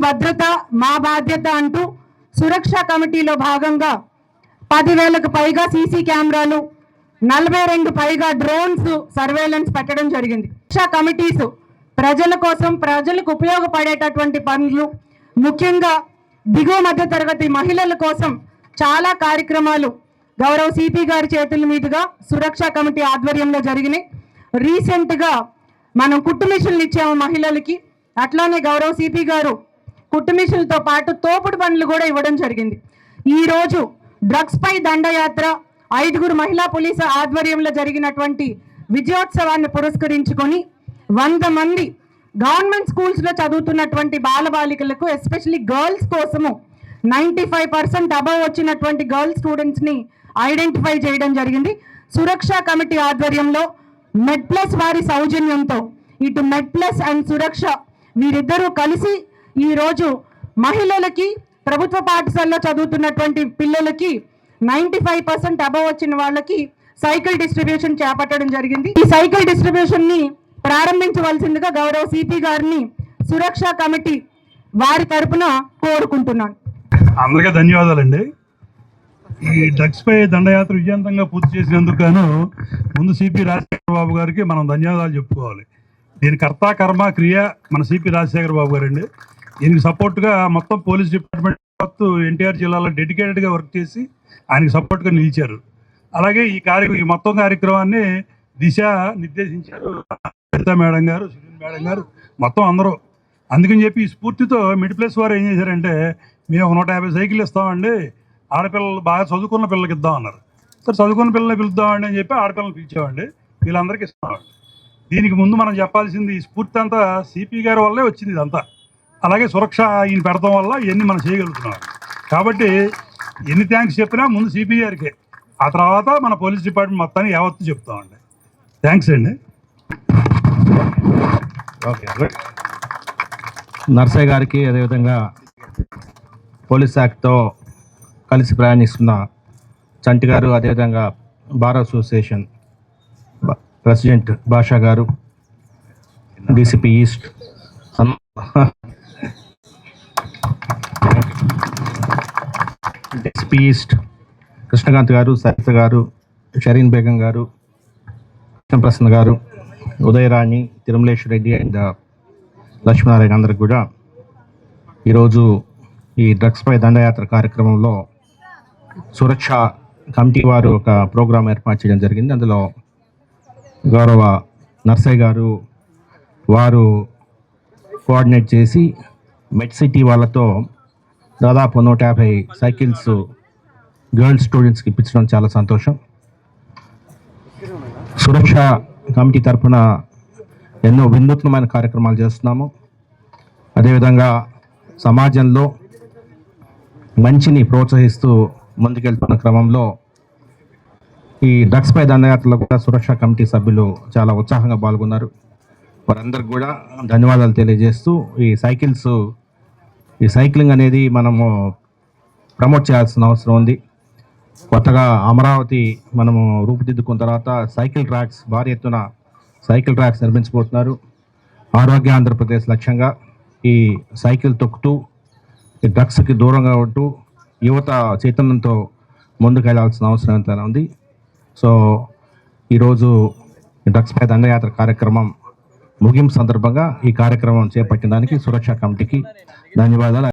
భద్రత మా బాధ్యత అంటూ సురక్ష కమిటీలో భాగంగా 10,000కు పైగా సీసీ కెమెరాలు, 42 పైగా డ్రోన్స్ సర్వేలెన్స్ పెట్టడం జరిగింది. సురక్ష కమిటీస్ ప్రజల కోసం, ప్రజలకు ఉపయోగపడేటటువంటి పనులు, ముఖ్యంగా దిగువ మధ్య తరగతి మహిళల కోసం చాలా కార్యక్రమాలు గౌరవ సిపి గారి చేతుల మీదుగా సురక్ష కమిటీ ఆధ్వర్యంలో జరిగినాయి. రీసెంట్గా మనం కుట్టు మిషన్లు ఇచ్చాము మహిళలకి. అట్లానే గౌరవ సిపి గారు కుట్టు మిషన్లతో పాటు తోపుడు బండ్లు కూడా ఇవ్వడం జరిగింది. ఈరోజు డ్రగ్స్ పై దండయాత్ర 5 మహిళా పోలీసు ఆధ్వర్యంలో జరిగినటువంటి విజయోత్సవాన్ని పురస్కరించుకొని 100 మంది గవర్నమెంట్ స్కూల్స్లో చదువుతున్నటువంటి బాలబాలికలకు, ఎస్పెషల్లీ గర్ల్స్ కోసము 95% అబవ్ వచ్చినటువంటి గర్ల్స్ స్టూడెంట్స్ని ఐడెంటిఫై చేయడం జరిగింది. సురక్ష కమిటీ ఆధ్వర్యంలో మెడ్ప్లస్ వారి సౌజన్యంతో ఇటు మెడ్ప్లస్ అండ్ సురక్ష వీరిద్దరూ కలిసి ఈరోజు మహిళలకి, ప్రభుత్వ పాఠశాలలో చదువుతున్నటువంటి పిల్లలకి 95% అబవ్ వచ్చిన వాళ్ళకి సైకిల్ డిస్ట్రిబ్యూషన్ చేపట్టడం జరిగింది. ఈ సైకిల్ డిస్ట్రిబ్యూషన్ ని ప్రారంభించవలసిందిగా గౌరవ సిపి గారిని సురక్ష కమిటీ వారి తరపున కోరుకుంటున్నాను. అందరికీ ధన్యవాదాలండి. ఈ డ్రగ్స్ పై దండయాత్ర విజయవంతంగా పూర్తి చేసినందుకు గాను ముందు సిపి రాజశేఖర బాబు గారికి మనం ధన్యవాదాలు చెప్పుకోవాలి. దీని కర్త కర్మ క్రియ మన సిపి రాజశేఖర బాబు గారండి. దీనికి సపోర్ట్గా మొత్తం పోలీస్ డిపార్ట్మెంట్ ఎన్టీఆర్ జిల్లాలో డెడికేటెడ్గా వర్క్ చేసి ఆయనకి సపోర్ట్గా నిలిచారు. అలాగే ఈ మొత్తం కార్యక్రమాన్ని దిశ నిర్దేశించారు లలిత మేడం గారు, సునీల్ మేడం గారు, మొత్తం అందరూ. అందుకని చెప్పి ఈ స్ఫూర్తితో మిడిల్ ప్లేస్ వారు ఏం చేశారంటే, మేము 150 సైకిల్ ఇస్తామండి, ఆడపిల్లలు బాగా చదువుకున్న పిల్లలకి ఇద్దామన్నారు. సరే చదువుకున్న పిల్లల్ని పిలుద్దామండి అని చెప్పి ఆడపిల్లలు పిలిచామండి, వీళ్ళందరికీ ఇస్తామండి. దీనికి ముందు మనం చెప్పాల్సింది, ఈ స్ఫూర్తి అంతా సిపి గారి వల్లే వచ్చింది ఇదంతా. అలాగే సురక్ష ఈయన పెడతాం వల్ల ఇవన్నీ మనం చేయగలుగుతున్నాం. కాబట్టి ఎన్ని థ్యాంక్స్ చెప్పినా ముందు సిపి గారికే, ఆ తర్వాత మన పోలీస్ డిపార్ట్మెంట్ మొత్తాన్ని యావత్తు చెప్తామండి. థ్యాంక్స్ అండి. ఓకే, నర్సయ్య గారికి, అదేవిధంగా పోలీస్ శాఖతో కలిసి ప్రయాణిస్తున్న చంటి గారు, అదేవిధంగా బార్ అసోసియేషన్ ప్రెసిడెంట్ భాషా గారు, DCP east DCP east Krishnakanth గారు, సరిత గారు, షరీన్ బేగం గారు, కృష్ణప్రసన్న గారు, ఉదయరాణి, తిరుమలేశ్వర రెడ్డి అండ్ లక్ష్మీనారాయణ అందరికి కూడా ఈరోజు ఈ డ్రగ్స్ పై దండయాత్ర కార్యక్రమంలో సురక్ష కమిటీ వారు ఒక ప్రోగ్రాం ఏర్పాటు చేయడం జరిగింది. అందులో గౌరవ నర్సయ్య గారు వారు కోఆర్డినేట్ చేసి మెడ్ సిటీ వాళ్ళతో దాదాపు 150 సైకిల్స్ గర్ల్స్ స్టూడెంట్స్కి ఇప్పించడం చాలా సంతోషం. సురక్ష కమిటీ తరఫున ఎన్నో వినూత్నమైన కార్యక్రమాలు చేస్తున్నాము. అదేవిధంగా సమాజంలో మంచిని ప్రోత్సహిస్తూ ముందుకెళ్తున్న క్రమంలో ఈ డ్రగ్స్ పై దండయాత్రలో కూడా సురక్ష కమిటీ సభ్యులు చాలా ఉత్సాహంగా పాల్గొన్నారు. వారందరికి కూడా ధన్యవాదాలు తెలియజేస్తూ, ఈ సైక్లింగ్ అనేది మనము ప్రమోట్ చేయాల్సిన అవసరం ఉంది. కొత్తగా అమరావతి మనము రూపుదిద్దుకున్న తర్వాత భారీ ఎత్తున సైకిల్ ట్రాక్స్ నిర్మించబోతున్నారు. ఆరోగ్య ఆంధ్రప్రదేశ్ లక్ష్యంగా ఈ సైకిల్ తొక్కుతూ ఈ డ్రగ్స్కి దూరంగా ఉంటూ యువత చైతన్యంతో ముందుకు వెళ్ళాల్సిన అవసరం ఎంతైనా ఉంది. సో ఈరోజు డ్రగ్స్ పై దండయాత్ర కార్యక్రమం ముగింపు సందర్భంగా ఈ కార్యక్రమం చేపట్టిన దానికి సురక్ష కమిటీకి ధన్యవాదాలు.